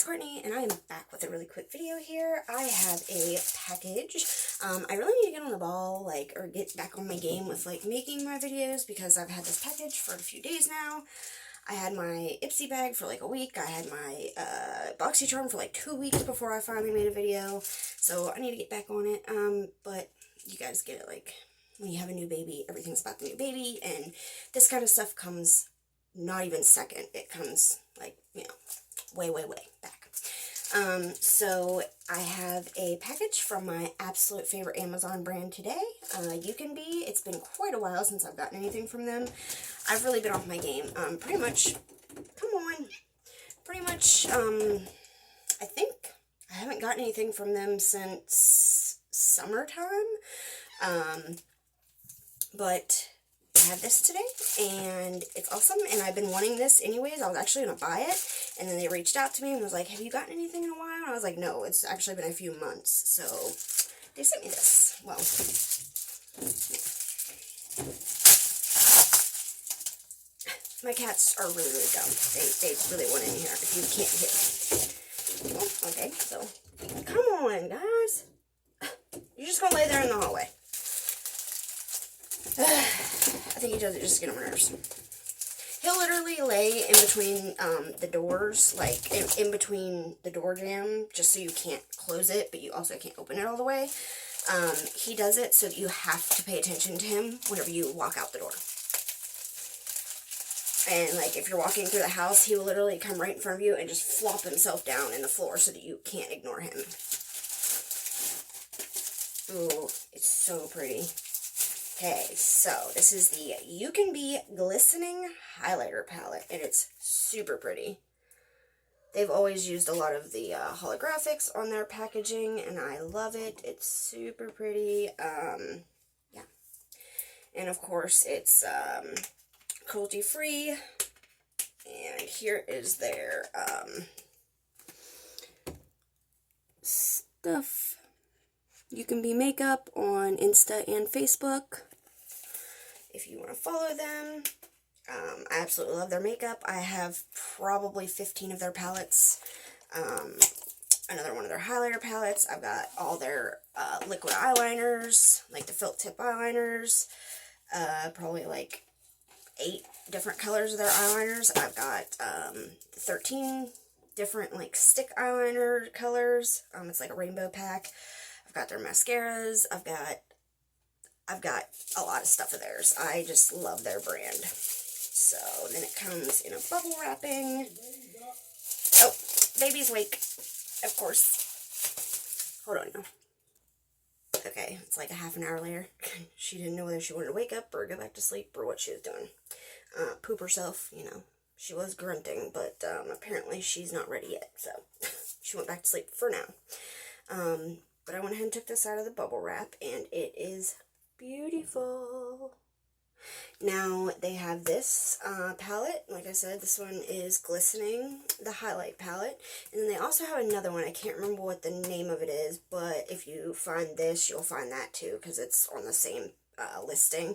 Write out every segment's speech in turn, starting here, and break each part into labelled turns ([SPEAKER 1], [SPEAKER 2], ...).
[SPEAKER 1] Courtney, and I am back with a really quick video here. I have a package. I really need to get on the ball, or get back on my game with, making my videos, because I've had this package for a few days now. I had my Ipsy bag for, a week. I had my, BoxyCharm for, 2 weeks before I finally made a video. So, I need to get back on it. But you guys get it, when you have a new baby, everything's about the new baby, and this kind of stuff comes not even second. It comes, way, way, way back. So I have a package from my absolute favorite Amazon brand today, UCANBE. It's been quite a while since I've gotten anything from them. I've really been off my game. Pretty much, I think I haven't gotten anything from them since summertime. But I have this today, and it's awesome, and I've been wanting this anyways. I was actually going to buy it, and then they reached out to me and was like, have you gotten anything in a while? And I was like, no, it's actually been a few months. So they sent me this. Well, my cats are really, really dumb. They really want in here, if you can't hear. Oh, okay, so come on, guys. You're just going to lay there in the hallway. I think he does it just to get on my nerves. He'll literally lay in between the doors, in between the door jamb, just so you can't close it, but you also can't open it all the way. He does it so that you have to pay attention to him whenever you walk out the door. And, if you're walking through the house, he will literally come right in front of you and just flop himself down in the floor so that you can't ignore him. Ooh, it's so pretty. Okay, so this is the UCANBE Glistening Highlighter Palette, and it's super pretty. They've always used a lot of the holographics on their packaging, and I love it. It's super pretty. Yeah. And of course, it's cruelty-free. And here is their stuff. UCANBE Makeup on Insta and Facebook, if you want to follow them. I absolutely love their makeup. I have probably 15 of their palettes. Another one of their highlighter palettes. I've got all their liquid eyeliners, the felt tip eyeliners. Probably 8 different colors of their eyeliners. I've got 13 different stick eyeliner colors. It's like a rainbow pack. I've got their mascaras. I've got a lot of stuff of theirs. I just love their brand. So then it comes in a bubble wrapping. Oh, baby's awake, of course. Hold on now. Okay, it's a half an hour later. She didn't know whether she wanted to wake up or go back to sleep or what she was doing. Poop herself, She was grunting, but apparently she's not ready yet. So she went back to sleep for now. But I went ahead and took this out of the bubble wrap, and it is beautiful. Now, they have this palette. Like I said, this one is Glistening, the highlight palette. And then they also have another one. I can't remember what the name of it is, but if you find this, you'll find that too, because it's on the same listing.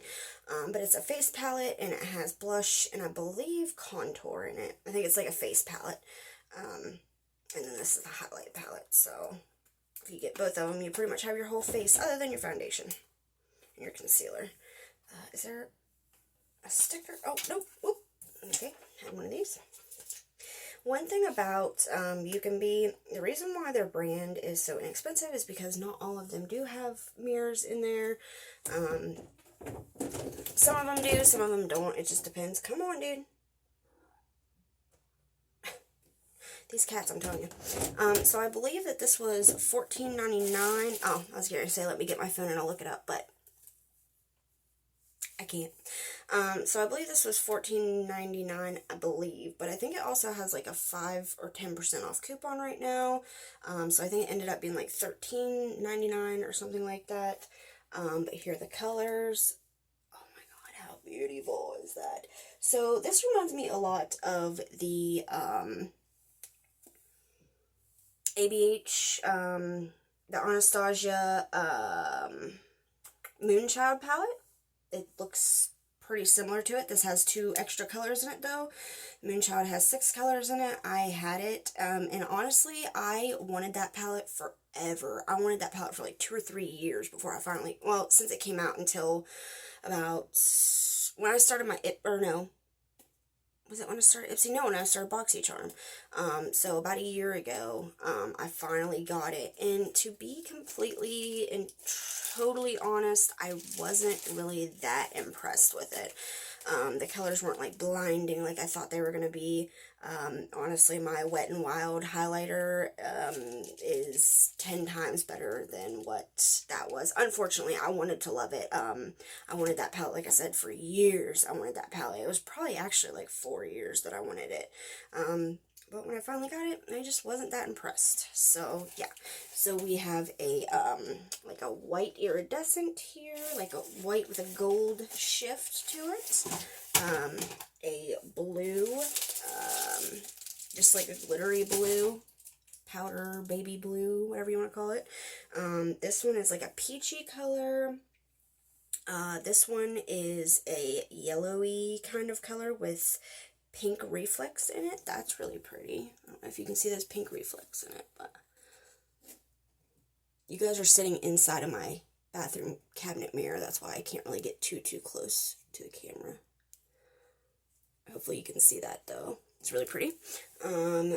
[SPEAKER 1] But it's a face palette, and it has blush and I believe contour in it. I think it's a face palette. And then this is the highlight palette, so if you get both of them, you pretty much have your whole face other than your foundation and your concealer. Is there a sticker? Oh, nope. Whoop. Okay, had one of these. One thing about UCANBE, the reason why their brand is so inexpensive is because not all of them do have mirrors in there. Some of them do, some of them don't. It just depends. Come on, dude. These cats, I'm telling you. So I believe that this was $14.99. Oh, I was going to say, let me get my phone and I'll look it up, but I can't. So I believe this was $14.99, I believe, but I think it also has a 5 or 10% off coupon right now. So I think it ended up being $13.99 or something like that. But here are the colors. Oh my god, how beautiful is that? So this reminds me a lot of the ABH, the Anastasia Moonchild palette. It looks pretty similar to it. This has 2 extra colors in it though. Moonchild has 6 colors in it. I had it, and honestly, I wanted that palette forever. I wanted that palette for like 2 or 3 years before I finally, well, since it came out until about, when I started my, was it when I started Ipsy? No, when I started BoxyCharm. So about a year ago, I finally got it. And to be completely and totally honest, I wasn't really that impressed with it. The colors weren't like blinding like I thought they were going to be. Honestly, my Wet n Wild highlighter is 10 times better than what that was. Unfortunately, I wanted to love it. I wanted that palette, like I said, for years. I wanted that palette. It was probably actually like 4 years that I wanted it. But when I finally got it, I just wasn't that impressed. So, yeah. So we have a, like a white iridescent here, like a white with a gold shift to it. A blue, just like a glittery blue, powder baby blue, whatever you want to call it. This one is like a peachy color. This one is a yellowy kind of color with pink reflex in it. That's really pretty. I don't know if you can see those pink reflex in it, but you guys are sitting inside of my bathroom cabinet mirror. That's why I can't really get too close to the camera. Hopefully you can see that though. It's really pretty.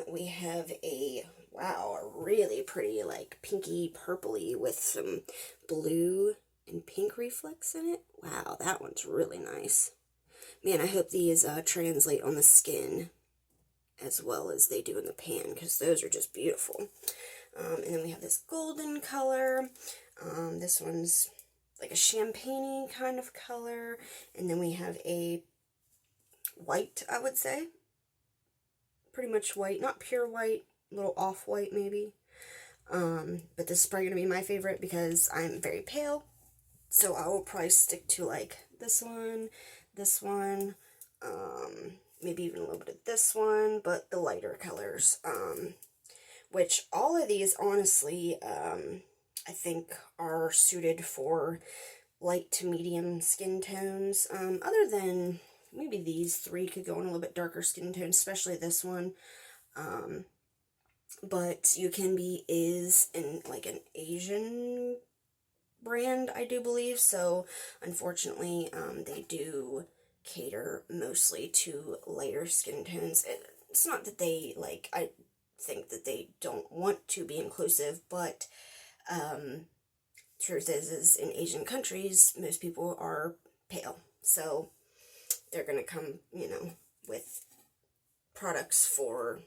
[SPEAKER 1] We have a, wow, a really pretty like pinky purpley with some blue and pink reflex in it. Wow, that one's really nice. Man, I hope these translate on the skin as well as they do in the pan, because those are just beautiful. And then we have this golden color. This one's like a champagne kind of color. And then we have a white, I would say. Pretty much white, not pure white, a little off-white maybe. But this is probably going to be my favorite because I'm very pale. So I will probably stick to like this one, maybe even a little bit of this one, but the lighter colors. Which all of these, honestly, I think are suited for light to medium skin tones. Other than maybe these 3 could go in a little bit darker skin tones, especially this one. But UCANBE is in like an Asian brand, I do believe, so unfortunately they do cater mostly to lighter skin tones. It's not that they, like, I think that they don't want to be inclusive, but truth is in Asian countries, most people are pale, so they're gonna come, you know, with products for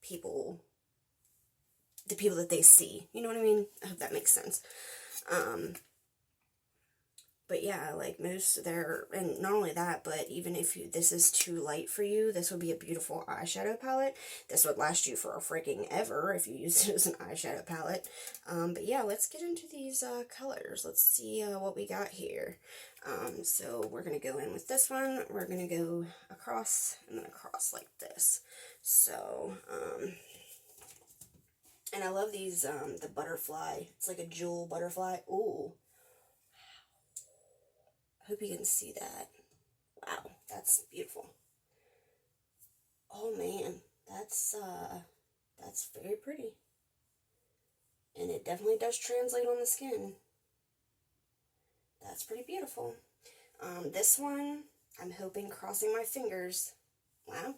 [SPEAKER 1] people, the people that they see, you know what I mean? I hope that makes sense. But yeah, like most of their, and not only that, but even if this is too light for you, this would be a beautiful eyeshadow palette. This would last you for a freaking ever if you use it as an eyeshadow palette. But yeah, let's get into these colors. Let's see what we got here. So we're going to go in with this one. We're going to go across and then across like this. So, and I love these, the butterfly. It's like a jewel butterfly. Ooh. I hope you can see that. Wow, that's beautiful. Oh man, that's very pretty. And it definitely does translate on the skin. That's pretty beautiful. This one, I'm hoping, crossing my fingers. Wow,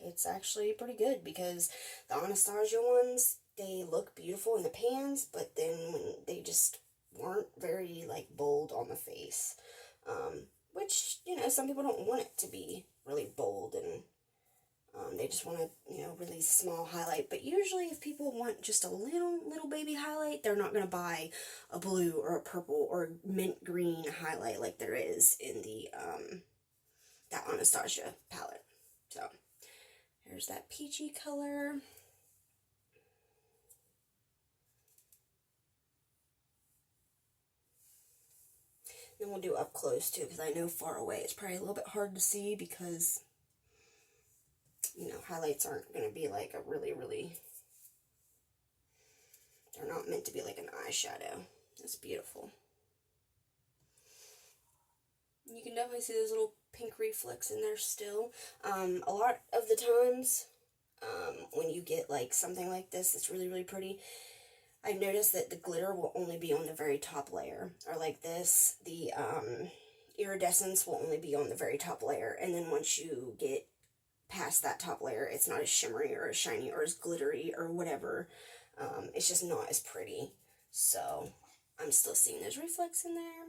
[SPEAKER 1] it's actually pretty good because the Anastasia ones, they look beautiful in the pans, but then when they just weren't very, like, bold on the face. Which, you know, some people don't want it to be really bold, and they just want to, you know, really small highlight. But usually if people want just a little baby highlight, they're not going to buy a blue or a purple or mint green highlight like there is in the, that Anastasia palette. So, here's that peachy color. Then we'll do up close too, because I know far away it's probably a little bit hard to see because, you know, highlights aren't going to be like a really, they're not meant to be like an eyeshadow. It's beautiful. You can definitely see those little pink reflex in there still. A lot of the times, when you get like something like this that's really, really pretty, I've noticed that the glitter will only be on the very top layer. Or like this, the iridescence will only be on the very top layer. And then once you get past that top layer, it's not as shimmery or as shiny or as glittery or whatever. It's just not as pretty. So I'm still seeing those reflex in there.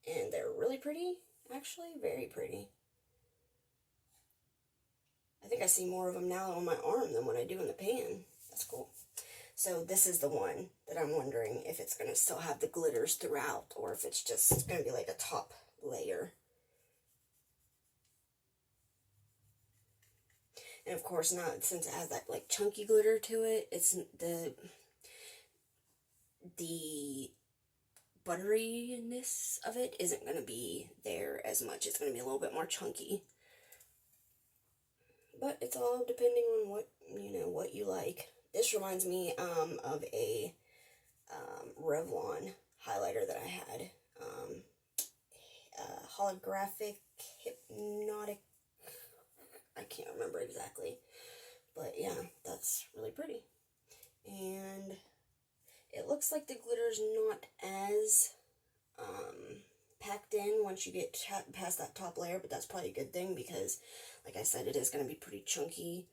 [SPEAKER 1] And they're really pretty, actually, very pretty. I think I see more of them now on my arm than what I do in the pan. That's cool. So this is the one that I'm wondering if it's going to still have the glitters throughout, or if it's just going to be like a top layer. And of course not, since it has that like chunky glitter to it, it's the butteriness of it isn't going to be there as much. It's going to be a little bit more chunky. But it's all depending on what, what you like. This reminds me of a Revlon highlighter that I had. Holographic Hypnotic. I can't remember exactly. But yeah, that's really pretty. And it looks like the glitter's not as packed in once you get past that top layer, but that's probably a good thing because, like I said, it is going to be pretty chunky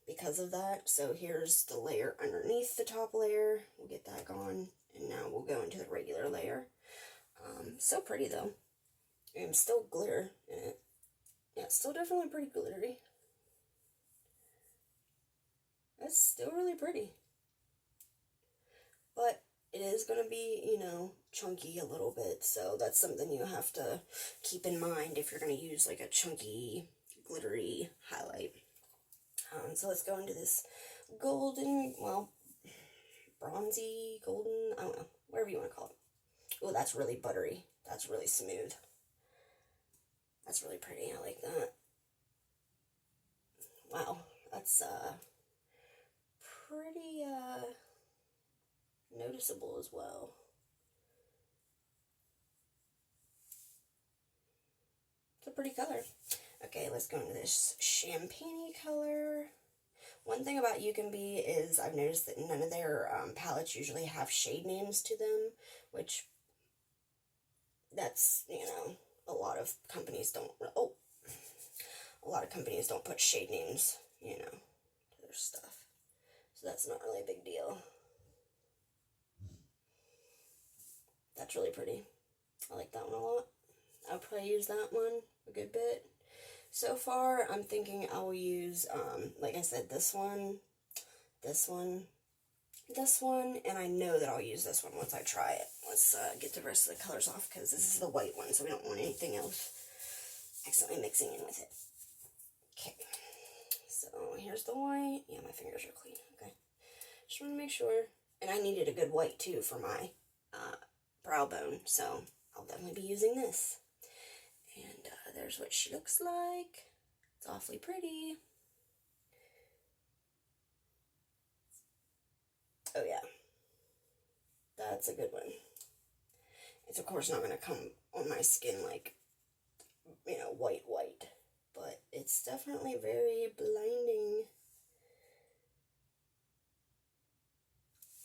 [SPEAKER 1] because of that. So here's the layer underneath the top layer. We'll get that gone, and now we'll go into the regular layer. So pretty though, and still glitter in it. Yeah, it's still definitely pretty glittery. That's still really pretty. But it is going to be, chunky a little bit, so that's something you have to keep in mind if you're going to use like a chunky, glittery highlight. So let's go into this golden, well, bronzy, golden, I don't know, whatever you want to call it. Oh, that's really buttery. That's really smooth. That's really pretty. I like that. Wow, that's pretty noticeable as well. It's a pretty color. Okay, let's go into this champagne color. One thing about UCANBE is I've noticed that none of their palettes usually have shade names to them, which that's, a lot of companies don't, a lot of companies don't put shade names, to their stuff. So that's not really a big deal. That's really pretty. I like that one a lot. I'll probably use that one a good bit. So far, I'm thinking I will use, like I said, this one, and I know that I'll use this one once I try it. Let's get the rest of the colors off, because this is the white one, so we don't want anything else accidentally mixing in with it. Okay, so here's the white. Yeah, my fingers are clean. Okay, just want to make sure. And I needed a good white, too, for my brow bone, so I'll definitely be using this. And there's what she looks like. It's awfully pretty. Oh yeah, that's a good one. It's of course not going to come on my skin like, white, but it's definitely very blinding.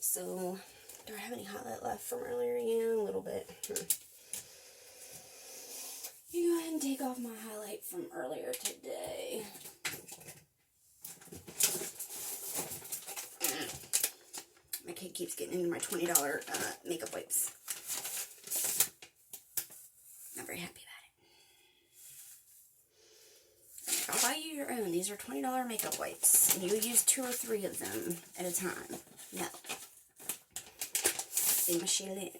[SPEAKER 1] So, do I have any highlight left from earlier? Yeah, a little bit. You go ahead and take off my highlight from earlier today. My kid keeps getting into my $20 makeup wipes. Not very happy about it. I'll buy you your own. These are $20 makeup wipes. And you use 2 or 3 of them at a time. No. Say my shit in.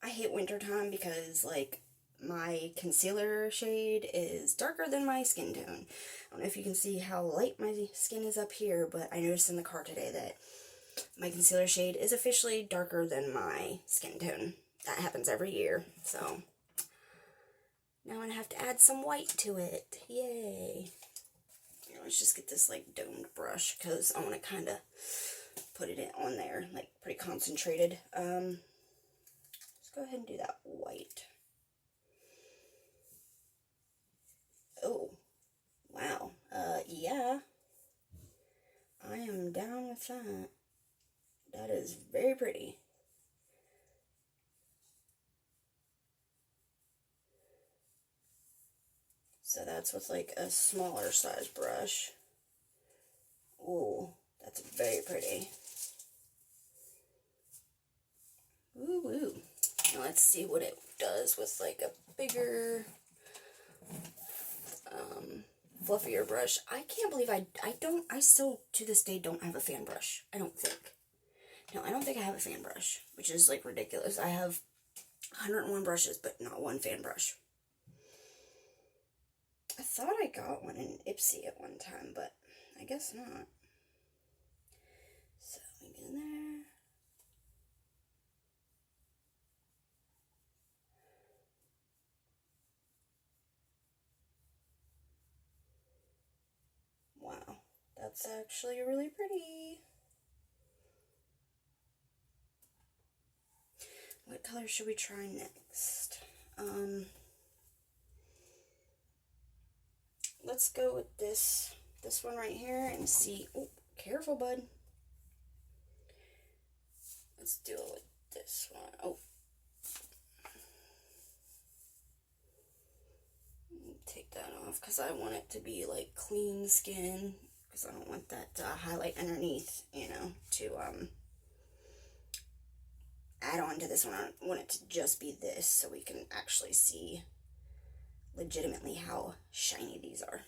[SPEAKER 1] I hate wintertime because, like, my concealer shade is darker than my skin tone. I don't know if you can see how light my skin is up here, but I noticed in the car today that my concealer shade is officially darker than my skin tone. That happens every year, so now I'm going to have to add some white to it. Yay. Here, let's just get this like domed brush because I want to kind of put it on there, like pretty concentrated. Let's go ahead and do that white. Oh, wow. Yeah. I am down with that. That is very pretty. So that's with like a smaller size brush. Ooh, that's very pretty. Woo woo. Now let's see what it does with like a bigger, fluffier brush. I can't believe I still to this day don't have a fan brush. I don't think. No, I don't think I have a fan brush, which is like ridiculous. I have 101 brushes, but not one fan brush. I thought I got one in Ipsy at one time, but I guess not. So we get in there. Wow, that's actually really pretty. What color should we try next? Let's go with this one right here and see. Oh, careful, bud. Let's do it with this one. Oh. Take that off because I want it to be like clean skin because I don't want that highlight underneath, you know, to add on to this one. I want it to just be this so we can actually see legitimately how shiny these are.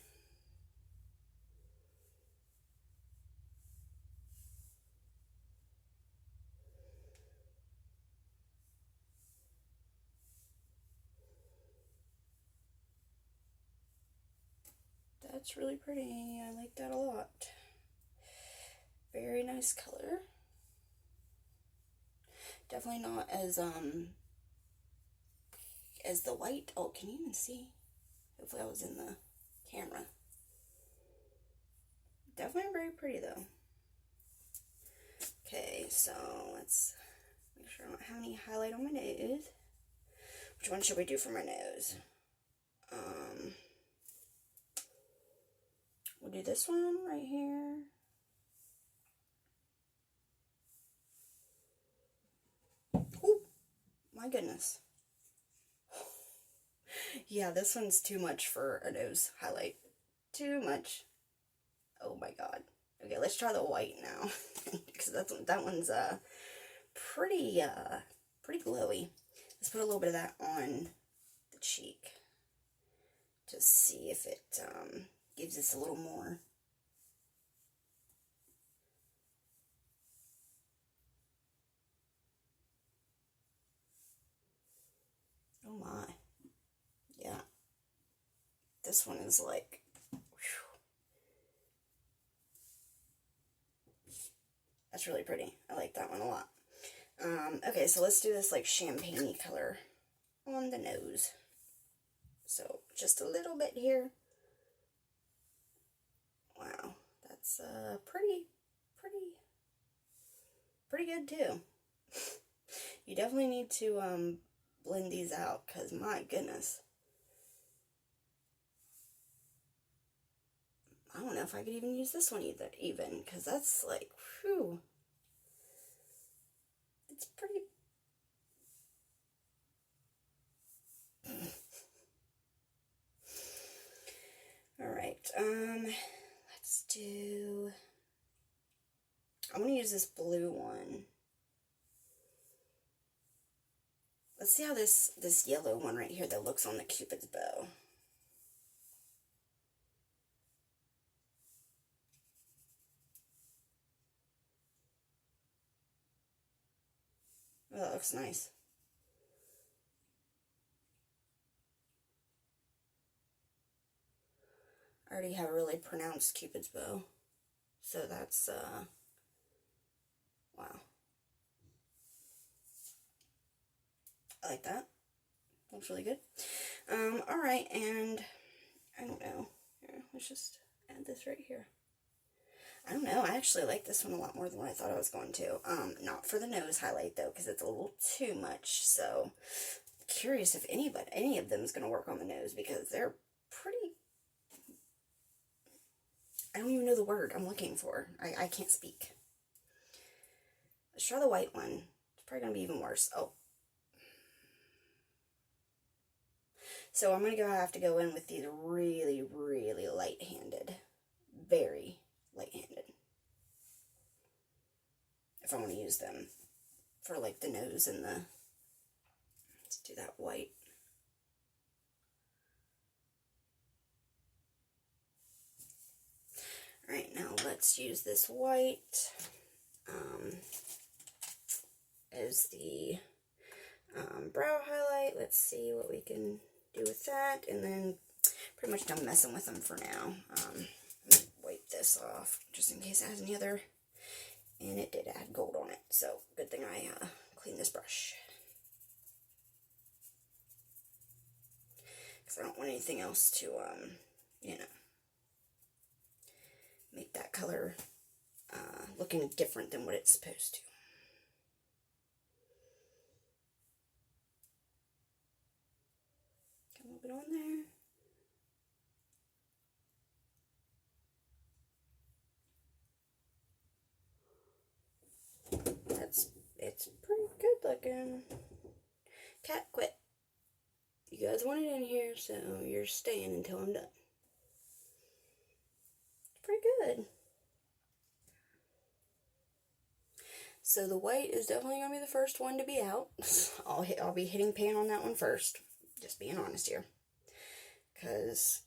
[SPEAKER 1] That's really pretty. I like that a lot. Very nice color. Definitely not as the white. Oh, can you even see? Hopefully I was in the camera. Definitely very pretty though. Okay, so let's make sure I don't have any highlight on my nose. Which one should we do for my nose? We'll do this one right here. Oh, my goodness. Yeah, this one's too much for a nose highlight. Too much. Oh my god. Okay, let's try the white now. Because that one's pretty glowy. Let's put a little bit of that on the cheek. To see if it gives us a little more. Oh my. Yeah. This one is like, whew. That's really pretty. I like that one a lot. Okay, so let's do this like champagne-y color on the nose. So just a little bit here. Wow, that's pretty good too. You definitely need to blend these out because my goodness. I don't know if I could even use this one even because that's like, whew. It's pretty. All right, let's do. I'm gonna use this blue one. Let's see how this yellow one right here that looks on the Cupid's bow. Oh, that looks nice. I already have a really pronounced Cupid's bow. So that's, wow. I like that. Looks really good. Alright, and I don't know. Here, let's just add this right here. I don't know, I actually like this one a lot more than what I thought I was going to. Not for the nose highlight though, because it's a little too much, so curious if any of them is going to work on the nose, because they're pretty, I don't even know the word I'm looking for. I can't speak. Let's try the white one. It's probably going to be even worse. Oh. So I'm going to have to go in with these really, really light-handed. Very light-handed. If I want to use them for like the nose and the, let's do that white. Alright, now let's use this white as the brow highlight. Let's see what we can do with that, and then pretty much done messing with them for now. I'm going to wipe this off just in case it has any other, and it did add gold on it, so good thing I cleaned this brush, because I don't want anything else to, you know, make that color looking different than what it's supposed to. Get a little bit on there. It's pretty good looking. Cat, quit. You guys want it in here, so you're staying until I'm done. It's pretty good. So the white is definitely going to be the first one to be out. I'll be hitting pan on that one first. Just being honest here. Because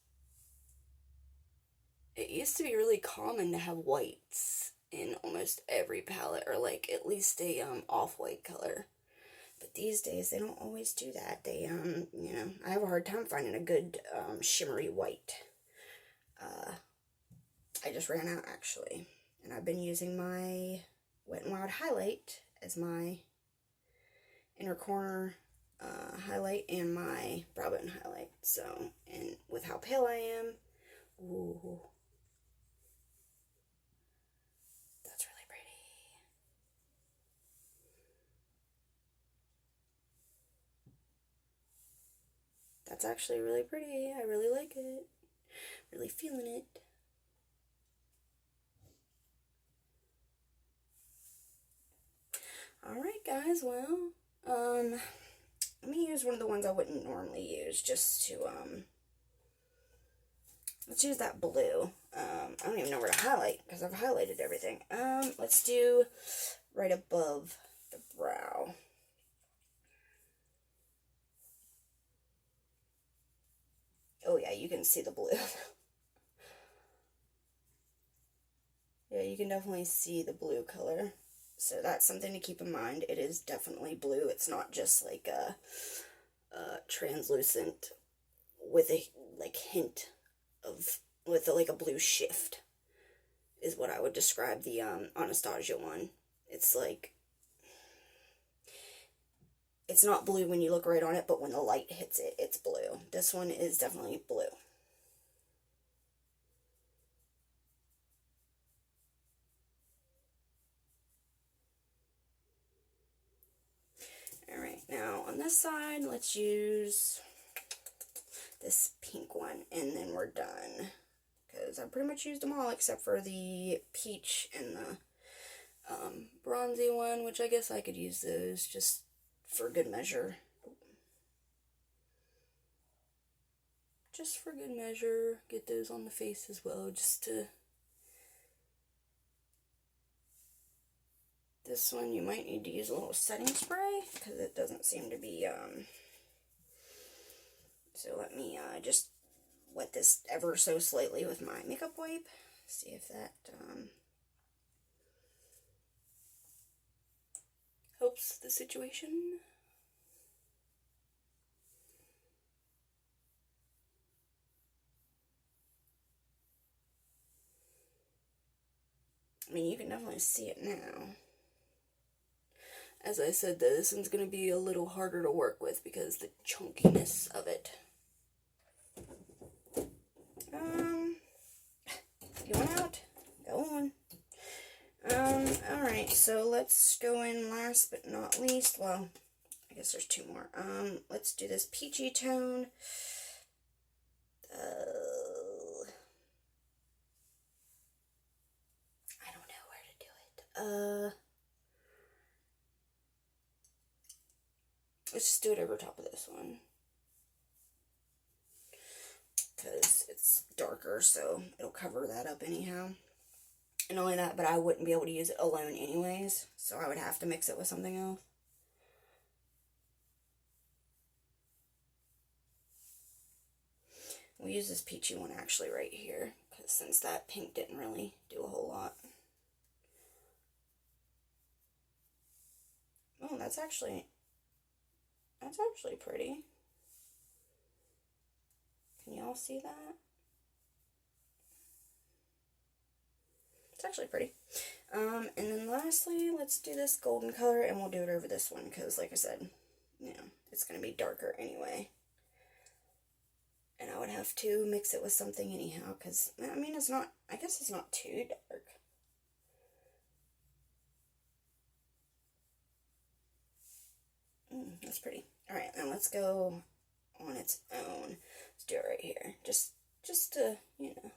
[SPEAKER 1] it used to be really common to have whites in almost every palette, or like at least a off-white color. But these days they don't always do that. They you know, I have a hard time finding a good shimmery white. I just ran out actually, and I've been using my Wet n Wild highlight as my inner corner highlight and my brow bone highlight. So, and with how pale I am, ooh, that's really pretty. That's actually really pretty. I really like it. Really feeling it. Alright guys, well, let me use one of the ones I wouldn't normally use, just to, let's use that blue. I don't even know where to highlight, because I've highlighted everything. Let's do right above the brow. Oh yeah, you can see the blue. Yeah, you can definitely see the blue color. So that's something to keep in mind. It is definitely blue. It's not just like a translucent with a like hint of, with a, like a blue shift is what I would describe the Anastasia one. It's like, it's not blue when you look right on it, but when the light hits it, it's blue. This one is definitely blue. Alright, now on this side, let's use this pink one, and then we're done. Because I pretty much used them all except for the peach and the bronzy one, which I guess I could use those just for good measure. Just for good measure, get those on the face as well, just to... This one you might need to use a little setting spray, because it doesn't seem to be, so let me just wet this ever so slightly with my makeup wipe, see if that helps the situation. I mean, you can definitely see it now. As I said, though, this one's going to be a little harder to work with because the chunkiness of it. You want out? Go on. Alright, so let's go in last but not least. Well, I guess there's two more. Let's do this peachy tone. I don't know where to do it. Let's just do it over top of this one. Because it's darker, so it'll cover that up anyhow. And only that, but I wouldn't be able to use it alone anyways, so I would have to mix it with something else. We'll use this peachy one actually right here, because since that pink didn't really do a whole lot. Oh, that's actually pretty. Can y'all see that? It's actually pretty. And then lastly, let's do this golden color, and we'll do it over this one, because like I said, you know, it's going to be darker anyway. And I would have to mix it with something anyhow, because, I mean, it's not, I guess it's not too dark. That's pretty. Alright, now let's go on its own. Let's do it right here. Just to, you know.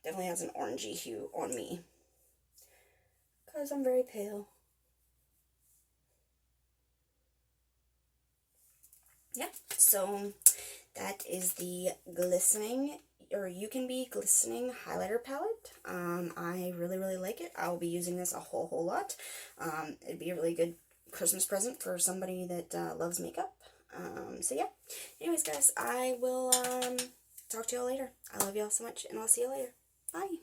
[SPEAKER 1] Definitely has an orangey hue on me, because I'm very pale. Yeah, so that is the Glistening, or UCANBE Glistening highlighter palette. I really like it. I'll be using this a whole lot. It'd be a really good Christmas present for somebody that loves makeup. So yeah, anyways guys, I will talk to y'all later. I love y'all so much, and I'll see you later. Bye.